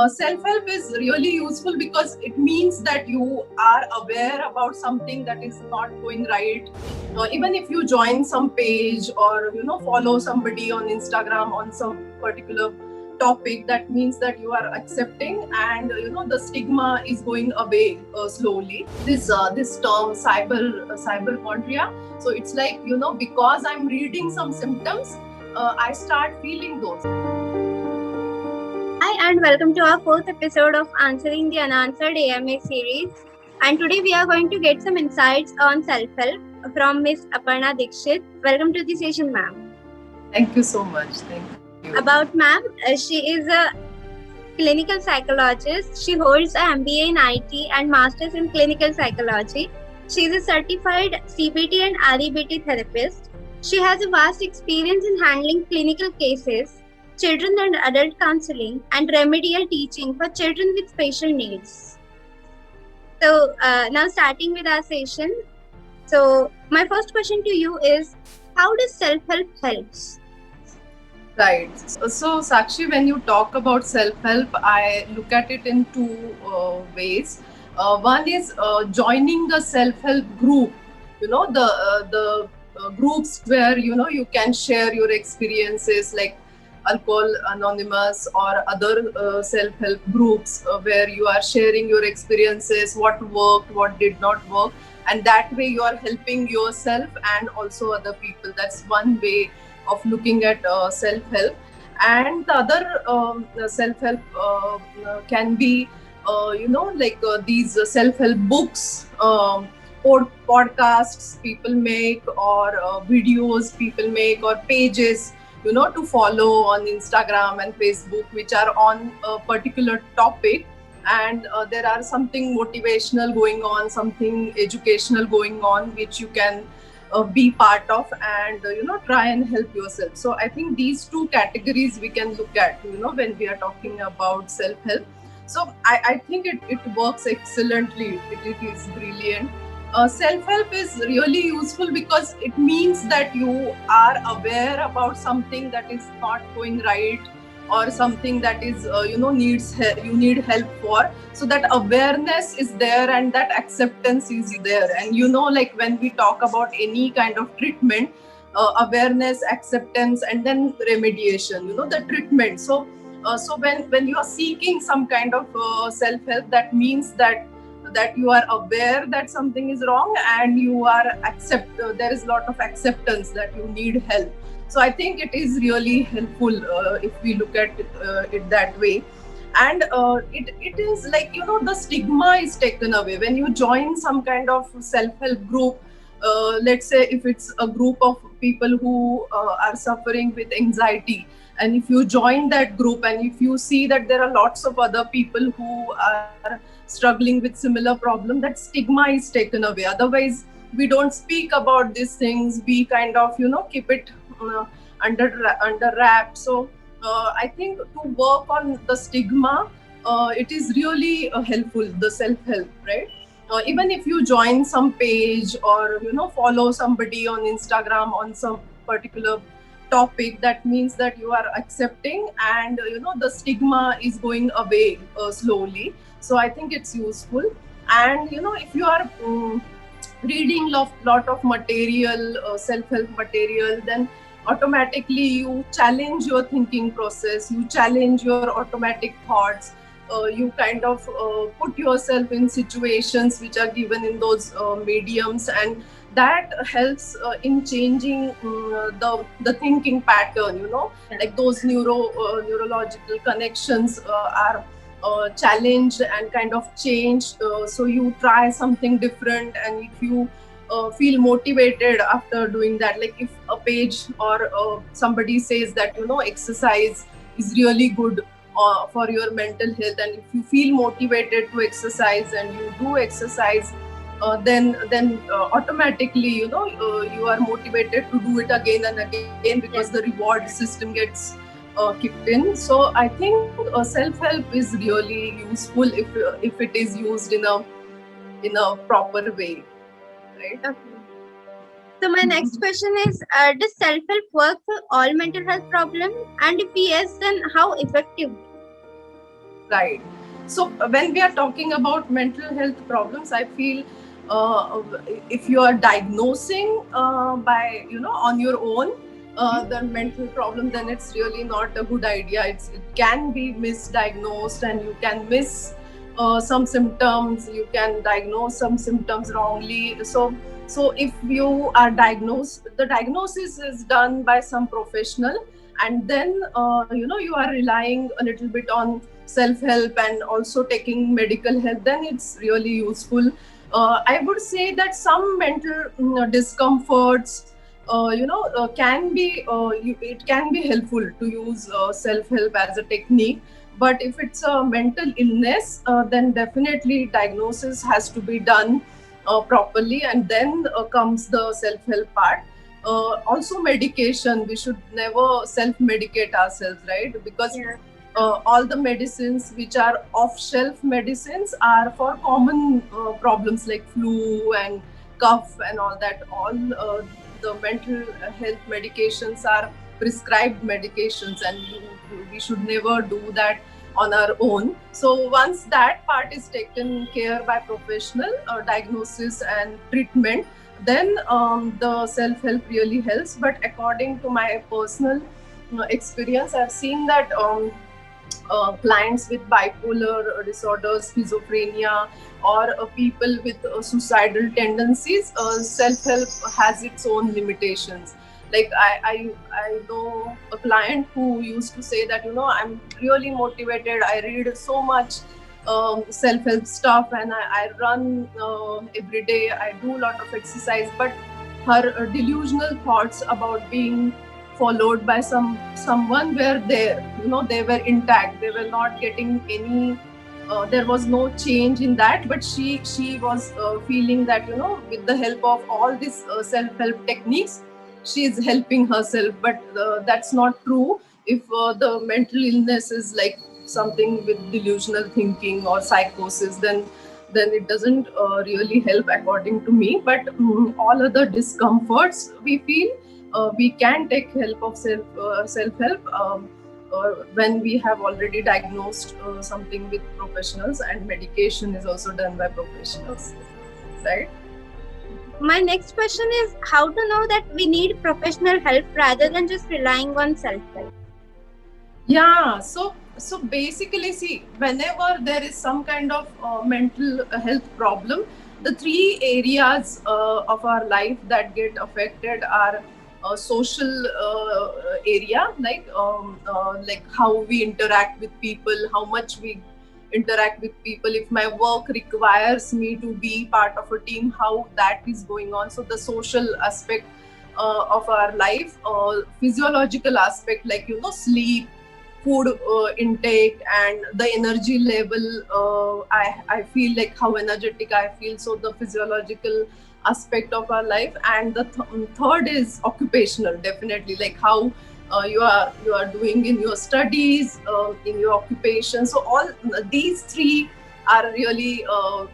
Self-help is really useful because it means that you are aware about something that is not going right. Even if you join some page or follow somebody on Instagram on some particular topic, that means that you are accepting, and the stigma is going away slowly. This term cyberchondria. So it's like, because I'm reading some symptoms, I start feeling those. Hi, and welcome to our fourth episode of Answering the Unanswered AMA series. And today we are going to get some insights on self help from Miss Aparna Dikshit. Welcome to the session, ma'am. Thank you so much. Thank you. About ma'am, she is a clinical psychologist. She holds a MBA in IT and Masters in Clinical Psychology. She is a certified CBT and REBT therapist. She has a vast experience in handling clinical cases, children and adult counseling, and remedial teaching for children with special needs. So, now starting with our session. So, my first question to you is, how does self help helps? Right. So, Sakshi, when you talk about self help, I look at it in two ways. One is joining the self help group. The groups where you can share your experiences, like Alcohol Anonymous or other self help groups where you are sharing your experiences, what worked, what did not work, and that way you are helping yourself and also other people. That's one way of looking at self-help. And the other self-help can be like these self-help books, podcasts people make, or videos people make, or pages to follow on Instagram and Facebook, which are on a particular topic. And there are something motivational going on, something educational going on, which you can be part of, and try and help yourself. So I think these two categories we can look at when we are talking about self-help. So I think it works excellently. It is brilliant. Self-help is really useful because it means that you are aware about something that is not going right, or something that is you need help for. So that awareness is there and that acceptance is there. And like when we talk about any kind of treatment, awareness, acceptance, and then remediation, the treatment. So when you are seeking some kind of self help, that means that you are aware that something is wrong, and you are there is a lot of acceptance that you need help. So I think it is really helpful if we look at it that way. And it is like, the stigma is taken away when you join some kind of self-help group. Let's say if it's a group of people who are suffering with anxiety, and if you join that group and if you see that there are lots of other people who are struggling with similar problem, that stigma is taken away. Otherwise we don't speak about these things, we kind of keep it uh, under wrap. So I think to work on the stigma, it is really helpful, the self help, right? Even if you join some page or follow somebody on Instagram on some particular topic, that means that you are accepting, and the stigma is going away slowly. So I think it's useful. And if you are reading lot of material, self-help material, then automatically you challenge your thinking process, you challenge your automatic thoughts. You kind of put yourself in situations which are given in those mediums, and that helps in changing the thinking pattern. Like those neurological connections are challenged and kind of changed. So you try something different, and if you feel motivated after doing that, like if a page or somebody says that exercise is really good for your mental health, and if you feel motivated to exercise and you do exercise, then automatically you are motivated to do it again and again, because the reward system gets kicked in. So I think self-help is really useful if it is used in a proper way, right? Okay. So, my next question is, does self help work for all mental health problems? And if yes, then how effective? Right. So when we are talking about mental health problems, I feel if you are diagnosing by on your own the mental problem, then it's really not a good idea. It can be misdiagnosed, and you can miss some symptoms. You can diagnose some symptoms wrongly. So if you are diagnosed, the diagnosis is done by some professional, and then you are relying a little bit on self-help and also taking medical help, then it's really useful. I would say that some mental discomforts can be it can be helpful to use self-help as a technique. But if it's a mental illness, then definitely diagnosis has to be done properly, and then comes the self-help part. Also medication, we should never self-medicate ourselves, right? Because all the medicines which are off-shelf medicines are for common problems like flu and cough and all that. All the mental health medications are prescribed medications, and we should never do that on our own. So once that part is taken care by professional diagnosis and treatment, then the self-help really helps. But according to my personal experience, I've seen that clients with bipolar disorders, schizophrenia, or people with suicidal tendencies, self-help has its own limitations. Like I know a client who used to say that I'm really motivated. I read so much self-help stuff, and I run every day. I do a lot of exercise, but her delusional thoughts about being followed by someone were there. They were intact. They were not getting any. There was no change in that, but she was feeling that with the help of all these self-help techniques, she is helping herself. But that's not true. If the mental illness is like something with delusional thinking or psychosis, then it doesn't really help according to me. But all other discomforts we feel, we can take help of self-help when we have already diagnosed something with professionals, and medication is also done by professionals, right? My next question is how to know that we need professional help rather than just relying on self-help. Yeah, so basically, see, whenever there is some kind of mental health problem, the three areas of our life that get affected are social area, like how we interact with people, how much we interact with people. If my work requires me to be part of a team, how that is going on. So the social aspect of our life, physiological aspect, like sleep, food intake, and the energy level. I feel like how energetic I feel. So the physiological aspect of our life. And the third is occupational, definitely, like how you are doing in your studies, in your occupation. So all these three are really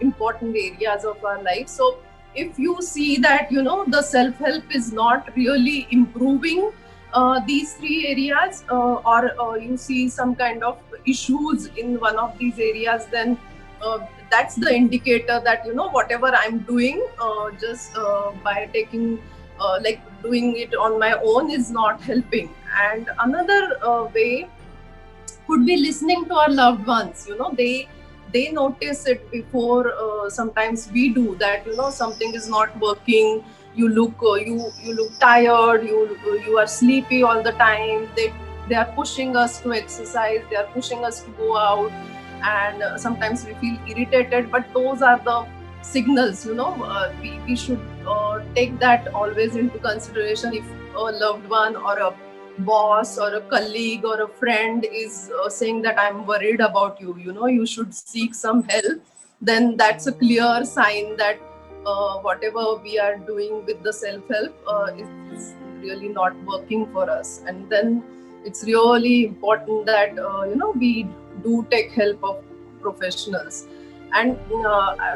important areas of our life. So if you see that the self-help is not really improving these three areas, or you see some kind of issues in one of these areas, then that's the indicator that whatever I'm doing, just by taking like doing it on my own, is not helping. And another way could be listening to our loved ones. They notice it before sometimes we do, that something is not working. You look you look tired, you are sleepy all the time. They are pushing us to exercise, they are pushing us to go out, and sometimes we feel irritated. But those are the signals. We should take that always into consideration. If a loved one or a boss or a colleague or a friend is saying that I'm worried about you, you should seek some help, then that's a clear sign that whatever we are doing with the self-help is really not working for us. And then it's really important that we do take help of professionals. And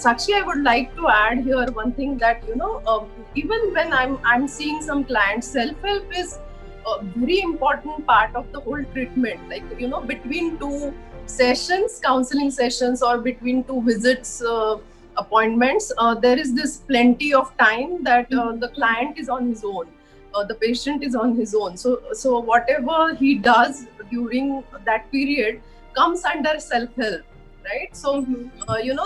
Sakshi, I would like to add here one thing, that even when I'm seeing some clients, self-help is a very important part of the whole treatment. Like between two sessions, counseling sessions, or between two visits, appointments, there is this plenty of time that the client is on his own, the patient is on his own. So whatever he does during that period comes under self-help, right? So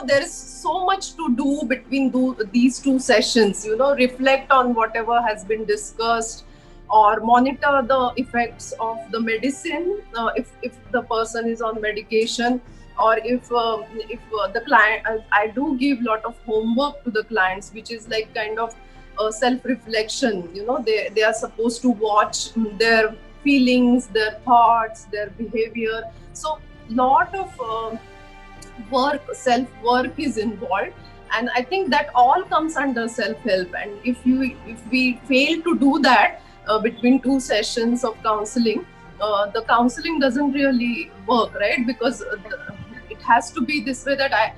there is so much to do between these two sessions. Reflect on whatever has been discussed, or monitor the effects of the medicine, if the person is on medication, or if the client, I do give lot of homework to the clients, which is like kind of self reflection. They are supposed to watch their feelings, their thoughts, their behavior. So lot of self work is involved, and I think that all comes under self help. And if we fail to do that between two sessions of counseling, the counseling doesn't really work, right? Because it has to be this way, that I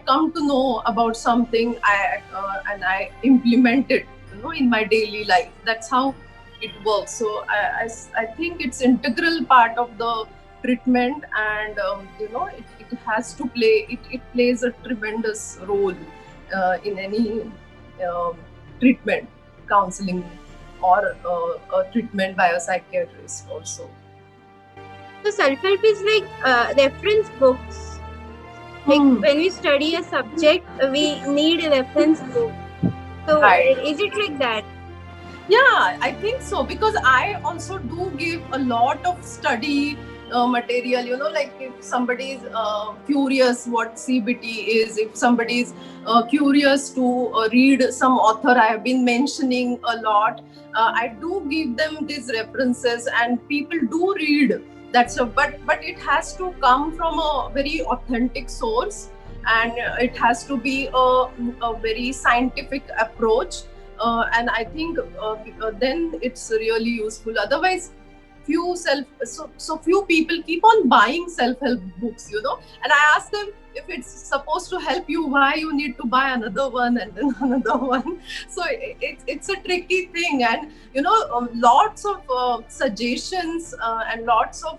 come to know about something, and I implement it, in my daily life. That's how it works. So I think it's integral part of the treatment, and it has to play. It plays a tremendous role in any treatment, counseling, or a treatment by a psychiatrist also. So self-help is like reference books. Like when we study a subject, we need a reference book. So Right. is it like that? Yeah, I think so, because I also do give a lot of study material. Like if somebody is curious what CBT is, if somebody is curious to read some author I have been mentioning a lot, I do give them these references, and people do read that stuff. But it has to come from a very authentic source, and it has to be a very scientific approach. And I think then it's really useful. Otherwise, few people keep on buying self-help books, and I ask them, if it's supposed to help you, why you need to buy another one and then another one? So it's a tricky thing, and lots of suggestions and lots of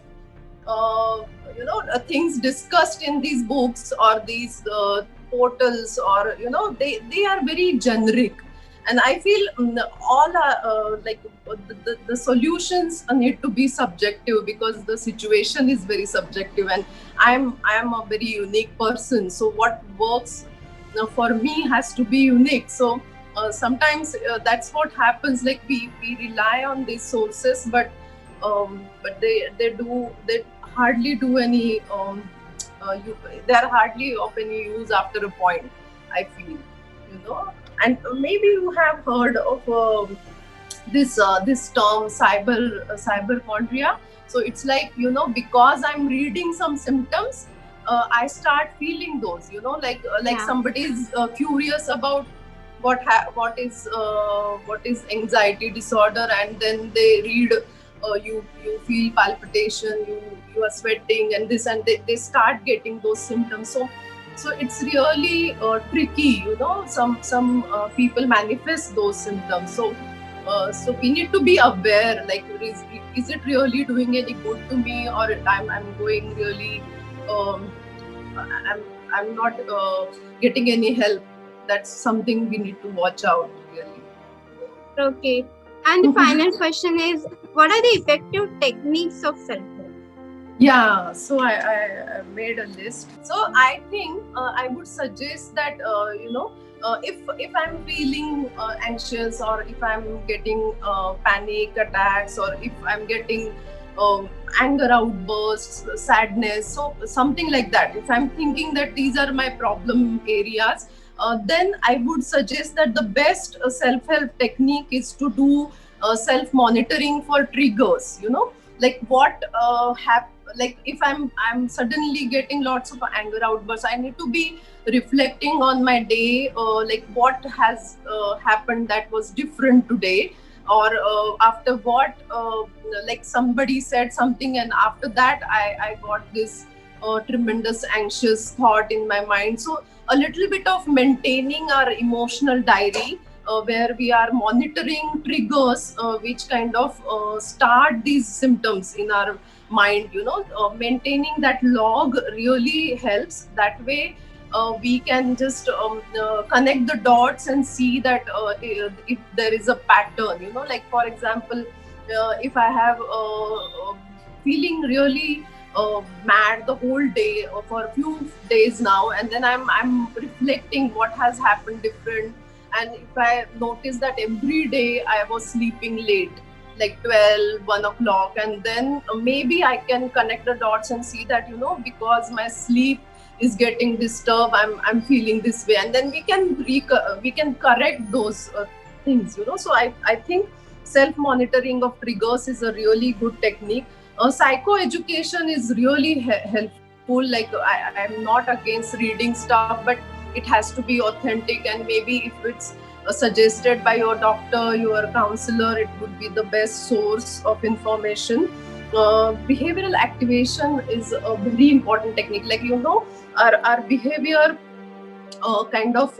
things discussed in these books or these portals, or they are very generic. And I feel all are the solutions need to be subjective, because the situation is very subjective, and I am a very unique person. So what works for me has to be unique. So sometimes that's what happens. Like we rely on these sources, but they hardly do any. They are hardly of any use after a point, I feel. And maybe you have heard of this term cyberchondria. So it's like, because I'm reading some symptoms, I start feeling those. Like somebody is curious about what is anxiety disorder, and then they read. You feel palpitation, you are sweating, and this, and they start getting those symptoms. So it's really tricky. Some people manifest those symptoms. So we need to be aware. Like, is it really doing any good to me, or I'm going really I'm not getting any help? That's something we need to watch out, really. Okay. And the final question is, what are the effective techniques of self-help? Yeah, so I made a list. So I think I would suggest that if I'm feeling anxious, or if I'm getting panic attacks, or if I'm getting anger outbursts, sadness, so something like that. If I'm thinking that these are my problem areas, then I would suggest that the best self-help technique is to do self-monitoring for triggers. Like what like if I'm suddenly getting lots of anger outbursts, I need to be reflecting on my day, like what has happened that was different today, or after what like somebody said something, and after that I got this tremendous anxious thought in my mind. So a little bit of maintaining our emotional diary, where we are monitoring triggers which kind of start these symptoms in our mind. Maintaining that log really helps. That way we can just connect the dots and see that if there is a pattern. Like for example, if I have feeling really mad the whole day or for a few days now, and then I'm reflecting what has happened different, and if I notice that every day I was sleeping late, like 12, 1 o'clock, and then maybe I can connect the dots and see that because my sleep is getting disturbed, I'm feeling this way, and then we can correct those things. So I think self monitoring of triggers is a really good technique. Psychoeducation is really helpful. Like I'm not against reading stuff, but it has to be authentic, and maybe if it's suggested by your doctor, your counselor, it would be the best source of information. Behavioral activation is a very important technique. Like our behavior kind of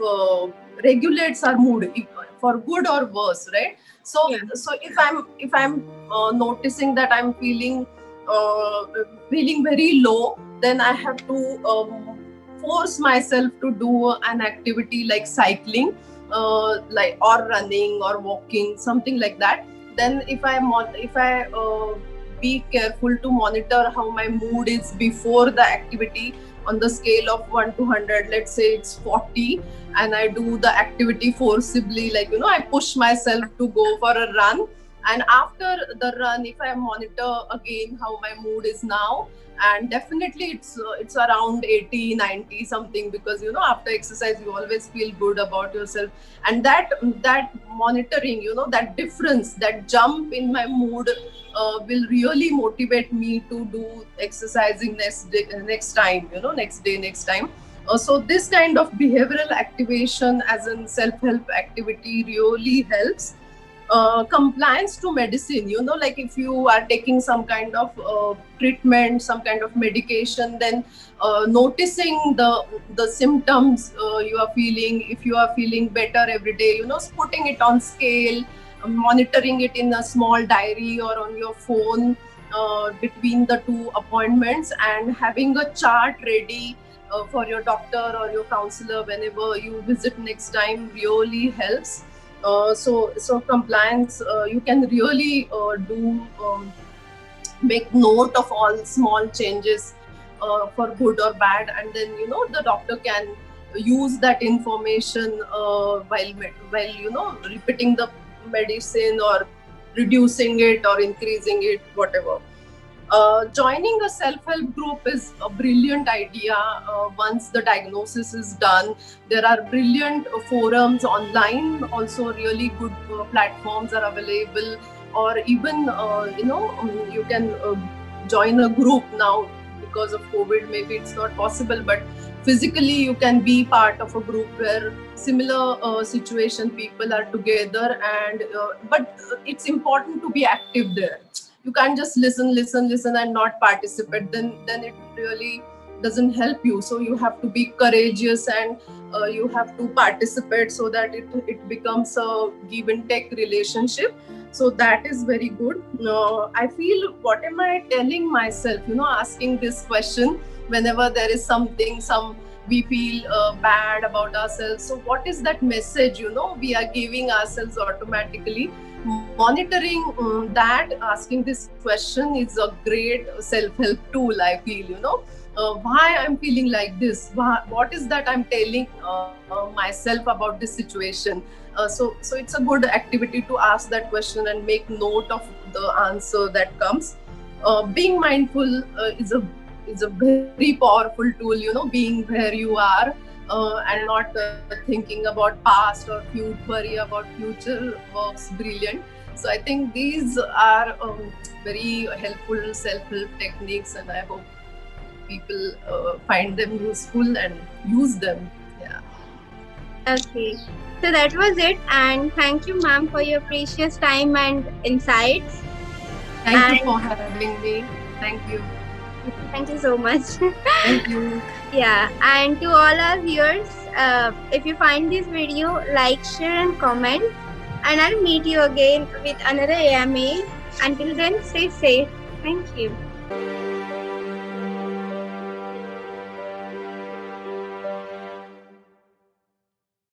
regulates our mood, for good or worse, right? So Yeah. so if I'm noticing that I'm feeling very low, then I have to force myself to do an activity like cycling, like or running or walking, something like that. Then if I be careful to monitor how my mood is before the activity, on the scale of 1 to 100, let's say it's 40, and I do the activity forcibly, like I push myself to go for a run, and after the run, if I monitor again how my mood is now, and definitely it's around 80, 90 something, because after exercise you always feel good about yourself, and that monitoring, that difference, that jump in my mood will really motivate me to do exercising next time, next time. So this kind of behavioral activation as in self-help activity really helps. Compliance to medicine, like if you are taking some kind of treatment, some kind of medication, then noticing the symptoms you are feeling, if you are feeling better every day, putting it on scale, monitoring it in a small diary or on your phone between the two appointments, and having a chart ready for your doctor or your counselor whenever you visit next time really helps. So compliance, you can really do make note of all small changes for good or bad, and then the doctor can use that information while repeating the medicine or reducing it or increasing it, whatever. Joining a self-help group is a brilliant idea. Once the diagnosis is done, there are brilliant forums online. Also, really good platforms are available, or even you can join a group now. Because of COVID, maybe it's not possible, but physically you can be part of a group where similar situation people are together, and but it's important to be active there. You can't just listen and not participate, then it really doesn't help you. So you have to be courageous, and you have to participate, so that it becomes a give and take relationship. So that is very good. I feel, what am I telling myself, asking this question whenever there is something, we feel bad about ourselves. So what is that message we are giving ourselves automatically? Monitoring that, asking this question is a great self-help tool, I feel. Why I'm feeling like this, what is that I'm telling myself about this situation. So it's a good activity to ask that question and make note of the answer that comes. Being mindful is a very powerful tool, being where you are, and not thinking about past or worry about future works brilliant. So I think these are very helpful self-help techniques, and I hope people find them useful and use them. Yeah. Okay. So that was it. And thank you, ma'am, for your precious time and insights. Thank you for having me. Thank you. Thank you so much. Thank you. Yeah. And to all our viewers, if you find this video, like, share, and comment. And I'll meet you again with another AMA. Until then, stay safe. Thank you.